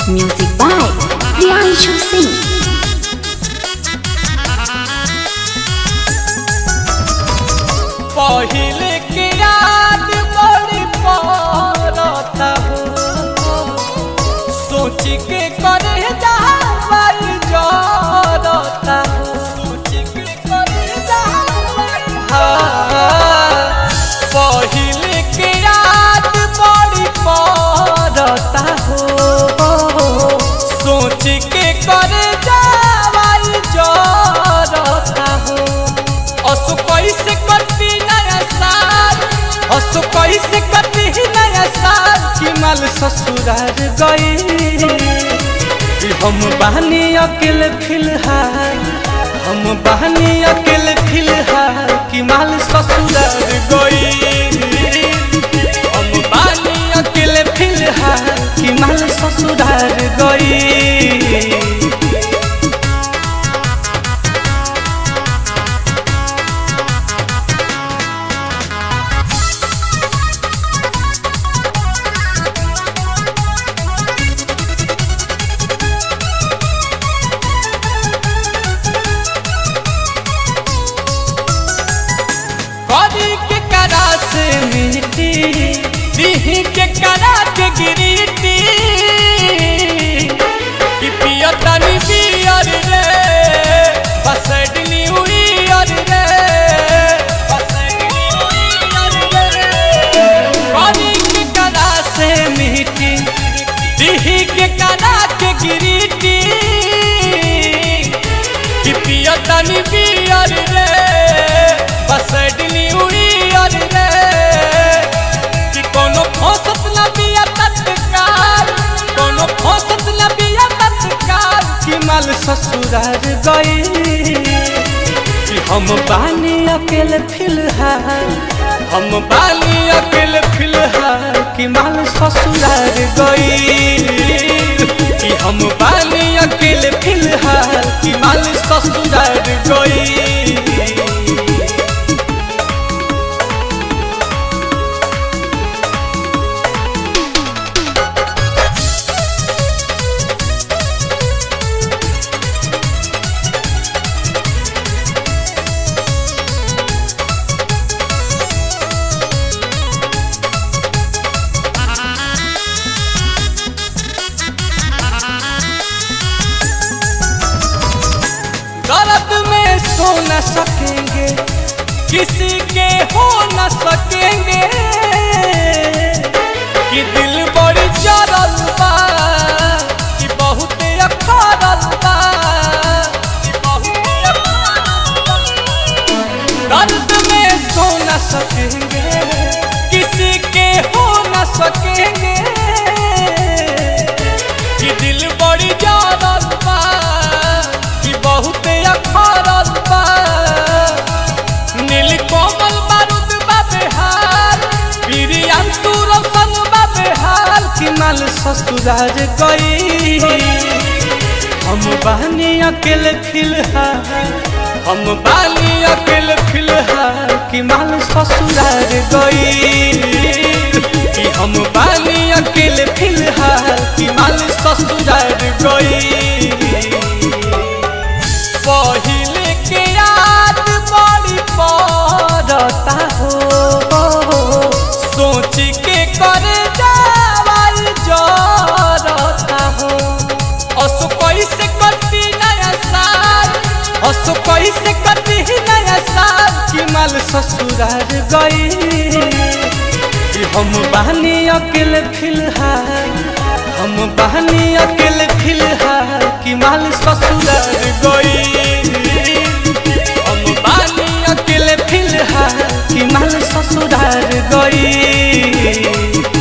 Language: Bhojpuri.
Music by Priyanshu Singh. पहिले के याद बड़ी पड़ता हो, सोच के करे जावल जरता हो, सोच के करे जावल। पहिले के याद बड़ी पड़ता हो, सोच के करे जावल जरता हो। असु कैसे करती नया साल, असु कैसे करती नया साल कि माल ससुराल गई। हम बहनी अकेले फिलहाल, हम बहनी अकेले फिलहाल कि माल ससुराल गई। हम बहनी अकेले फिलहाल कि माल ससुराल गई। के करा से मिट्टी दीही के करा के गिरीटी कि पिया तनी बियर रे बसड न्यू ईयर रे बसड न्यू ईयर रे। करी के करा से मिट्टी दीही के करा के गिरीटी कि पिया तनी बियर रे बसड न्यू ईयर रे। कि कोनो फौसत न बिया तत्काल, कोनो फौसत न बिया तत्काल कि माल ससुराल गई। कि हम बानी अकेले फिलहाल, हम बानी अकेले फिलहाल कि माल ससुराल गई। कि हम बानी अकेले फिलहाल कि माल ससुराल गई। दर्द में सो न सकेंगे, किसी के हो न सकेंगे। कि दिल बड़ी जरल बा, कि बहुत अखरल बा, कि बहुत दर्द में सो न सकेंगे, किसी के हो न सकेंगे। कि दिल बड़ी जरल बा, बहुत अखरल बा। नील कोमल बारूद बा बेहाल, प्रियांशु रोशन बा बेहाल कि माल ससुराल गई। हम बहनी अकेले फिलहाल, हम बहनी अकेले फिलहाल कि माल ससुराल गई। कि हम बहनी अकेले फिलहाल कि माल ससुराल गई। पहिले के याद बड़ी पड़ता हो, सोच के करे जावल जरता हो। असु कैसे करती नया साल, असु कैसे करती नया साल कि माल ससुराल गई। कि हम बहनी अकेले फिलहाल, हम बहनी अकेले फिलहाल कि माल ससुराल गई। हम बहनी अकेले फिलहाल कि माल ससुराल गई।